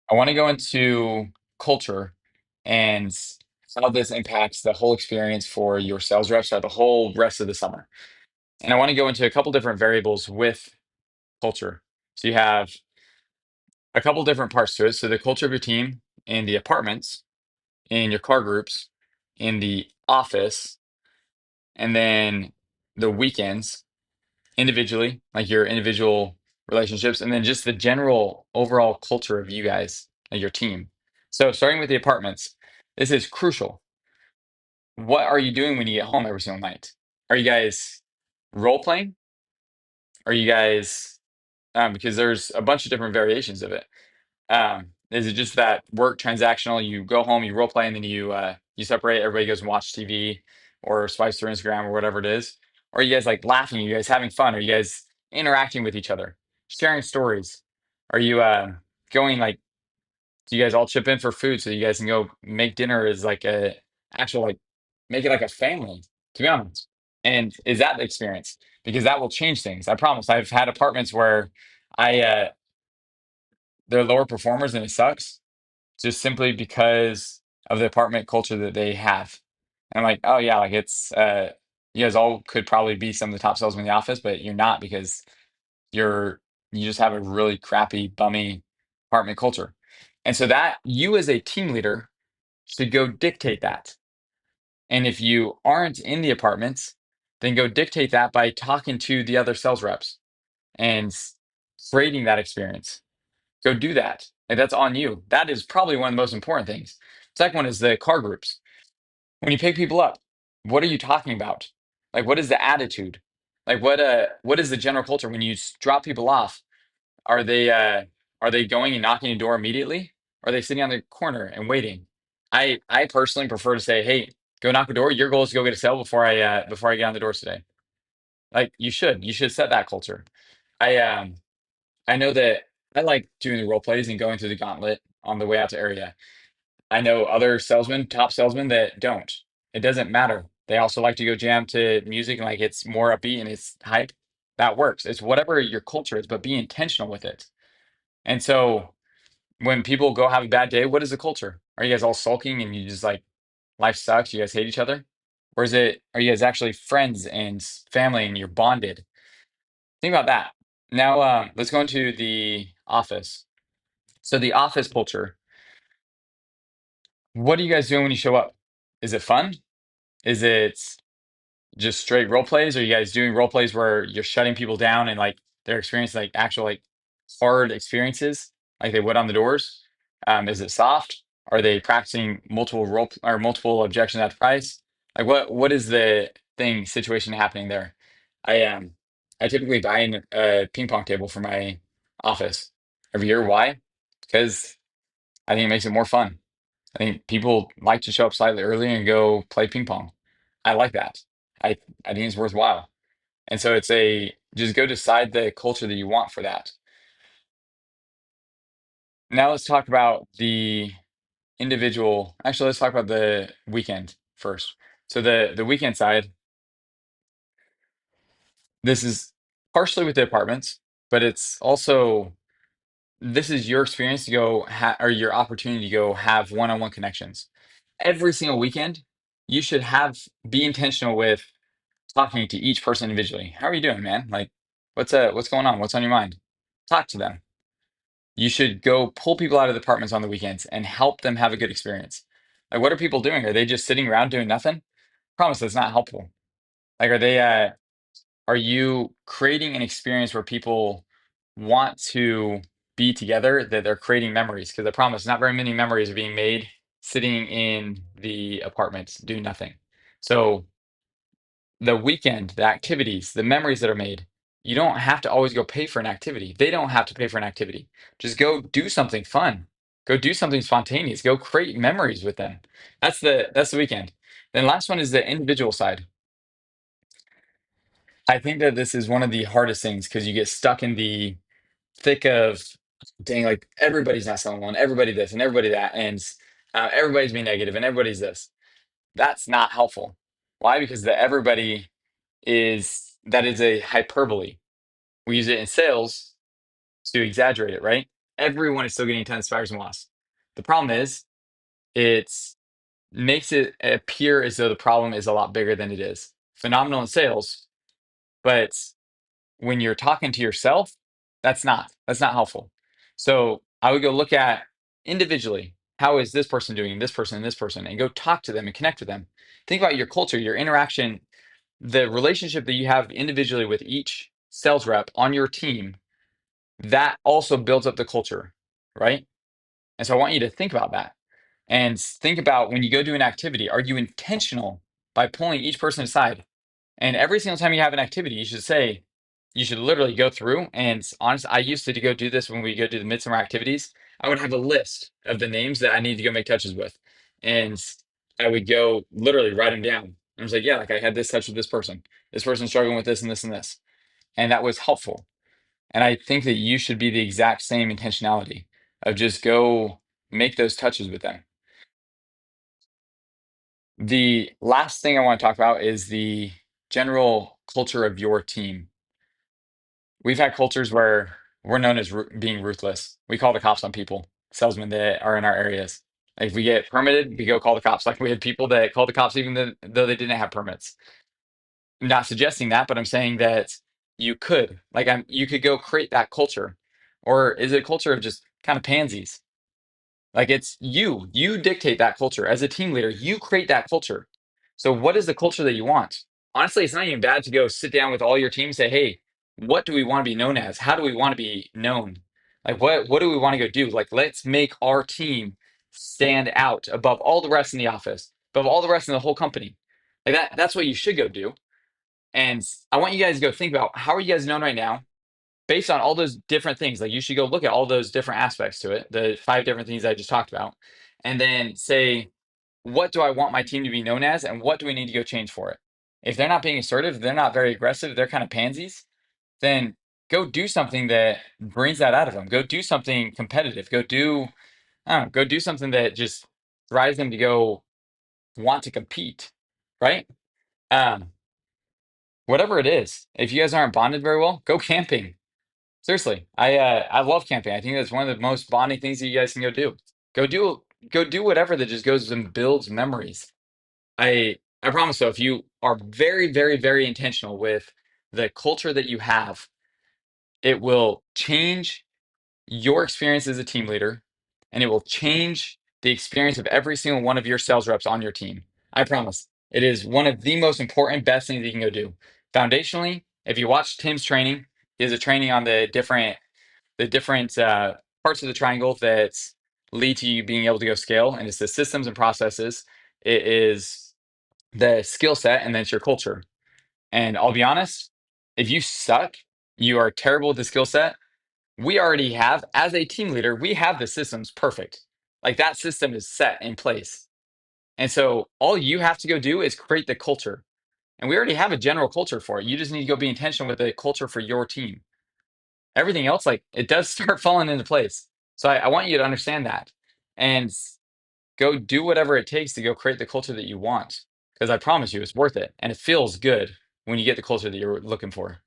I want to go into culture and how this impacts the whole experience for your sales reps throughout the whole rest of the summer. And I want to go into a couple different variables with culture. So you have a couple different parts to it. So the culture of your team in the apartments, in your car groups, in the office, and then the weekends individually, like your individual relationships, and then just the general overall culture of you guys, like your team. So starting with the apartments, this is crucial. What are you doing when you get home every single night? Are you guys role playing? Are you guys because there's a bunch of different variations of it. Is it just that work transactional? You go home, you role play, and then you separate. Everybody goes and watch TV or swipes through Instagram or whatever it is. Or are you guys like laughing? Are you guys having fun? Are you guys interacting with each other, sharing stories? Are you going like? Do you guys all chip in for food so you guys can go make dinner as like a actual like make it like a family? To be honest, and is that the experience? Because that will change things. I promise. I've had apartments where I they're lower performers and it sucks just simply because of the apartment culture that they have. And I'm like, oh yeah, like it's you guys all could probably be some of the top salesmen in the office, but you're not because you're you just have a really crappy, bummy apartment culture. And so that you as a team leader should go dictate that. And if you aren't in the apartments, then go dictate that by talking to the other sales reps and creating that experience. Go do that. Like that's on you. That is probably one of the most important things. Second one is the car groups. When you pick people up, what are you talking about? Like what is the attitude? Like what is the general culture when you drop people off? Are they going and knocking the door immediately? Or are they sitting on the corner and waiting? I personally prefer to say, hey, go knock the door. Your goal is to go get a sale before I get on the doors today. Like you should set that culture. I I know that I like doing the role plays and going through the gauntlet on the way out to area. I know other salesmen, top salesmen that don't. It doesn't matter. They also like to go jam to music and like it's more upbeat and it's hype. That works. It's whatever your culture is, but be intentional with it. And so when people go have a bad day, what is the culture? Are you guys all sulking and you just like life sucks? You guys hate each other? Or is it are you guys actually friends and family and you're bonded? Think about that. Now let's go into the office. So the office culture, what are you guys doing when you show up? Is it fun? Is it just straight role plays? Are you guys doing role plays where you're shutting people down and like they're experiencing like actual like hard experiences like they would on the doors? Is it soft? Are they practicing multiple or multiple objections at the price? Like what is the thing situation happening there? I I typically buy in a ping pong table for my office every year. Why? Because I think it makes it more fun. I think people like to show up slightly early and go play ping pong. I like that. I I think it's worthwhile. And so it's a just go decide the culture that you want for that. Now let's talk about the individual. Actually, let's talk about the weekend first. So the weekend side, this is partially with the apartments, but it's also this is your experience to go or your opportunity to go have one-on-one connections. Every single weekend, you should have be intentional with talking to each person individually. How are you doing, man? Like, what's going on? What's on your mind? Talk to them. You should go pull people out of the apartments on the weekends and help them have a good experience. Like, what are people doing? Are they just sitting around doing nothing? Promise that's not helpful. Like, are you creating an experience where people want to be together, that they're creating memories? Because I promise not very many memories are being made sitting in the apartments doing nothing. So the weekend, the activities, the memories that are made. You don't have to always go pay for an activity. They don't have to pay for an activity. Just go do something fun. Go do something spontaneous. Go create memories with them. That's the weekend. Then last one is the individual side. I think that this is one of the hardest things because you get stuck in the thick of dang, like everybody's not selling one, everybody this and everybody that, and everybody's being negative and everybody's this. That's not helpful. Why? Because the everybody is that is a hyperbole. We use it in sales to exaggerate it, right? Everyone is still getting 10 spiders and wasps. The problem is, it's makes it appear as though the problem is a lot bigger than it is. Phenomenal in sales, but when you're talking to yourself, that's not helpful. So I would go look at individually, how is this person doing, this person, and this person, and go talk to them and connect with them. Think about your culture, your interaction, the relationship that you have individually with each sales rep on your team. That also builds up the culture, right? And so I want you to think about that and think about when you go do an activity, are you intentional by pulling each person aside? And every single time you have an activity, you should say, you should literally go through. And honestly, I used to go do this when we go do the midsummer activities. I would have a list of the names that I need to go make touches with. And I would go literally write them down. I was like, yeah, like I had this touch with this person. This person's struggling with this and this and this. And that was helpful. And I think that you should be the exact same intentionality of just go make those touches with them. The last thing I want to talk about is the general culture of your team. We've had cultures where we're known as being ruthless. We call the cops on people, salesmen that are in our areas. Like if we get permitted, we go call the cops. Like we had people that called the cops even though they didn't have permits. I'm not suggesting that, but I'm saying that you could. You could go create that culture. Or is it a culture of just kind of pansies? Like it's you dictate that culture as a team leader, you create that culture. So what is the culture that you want? Honestly, it's not even bad to go sit down with all your team and say, hey, what do we want to be known as? How do we want to be known? Like what do we want to go do? Like let's make our team stand out above all the rest in the office, above all the rest in the whole company. Like that's what you should go do. And I want you guys to go think about how are you guys known right now? Based on all those different things, like you should go look at all those different aspects to it, the 5 different things I just talked about, and then say, what do I want my team to be known as, and what do we need to go change for it? If they're not being assertive, they're not very aggressive, they're kind of pansies, then go do something that brings that out of them. Go do something competitive. I don't know, go do something that just drives them to go want to compete, right? Um, Whatever it is. If you guys aren't bonded very well, go camping. Seriously, I love camping. I think that's one of the most bonding things that you guys can go do. Go do go do whatever that just goes and builds memories. I promise though, if you are very, very, very intentional with the culture that you have, it will change your experience as a team leader, and it will change the experience of every single one of your sales reps on your team. I promise. It is one of the most important, best things that you can go do. Foundationally, if you watch Tim's training, he has a training on the different parts of the triangle that lead to you being able to go scale. And it's the systems and processes. It is the skill set, and then it's your culture. And I'll be honest, if you suck, you are terrible with the skill set. We already have, as a team leader, we have the systems perfect. Like that system is set in place. And so all you have to go do is create the culture. And we already have a general culture for it. You just need to go be intentional with the culture for your team. Everything else, like it does start falling into place. So I want you to understand that and go do whatever it takes to go create the culture that you want. Because I promise you, it's worth it. And it feels good when you get the culture that you're looking for.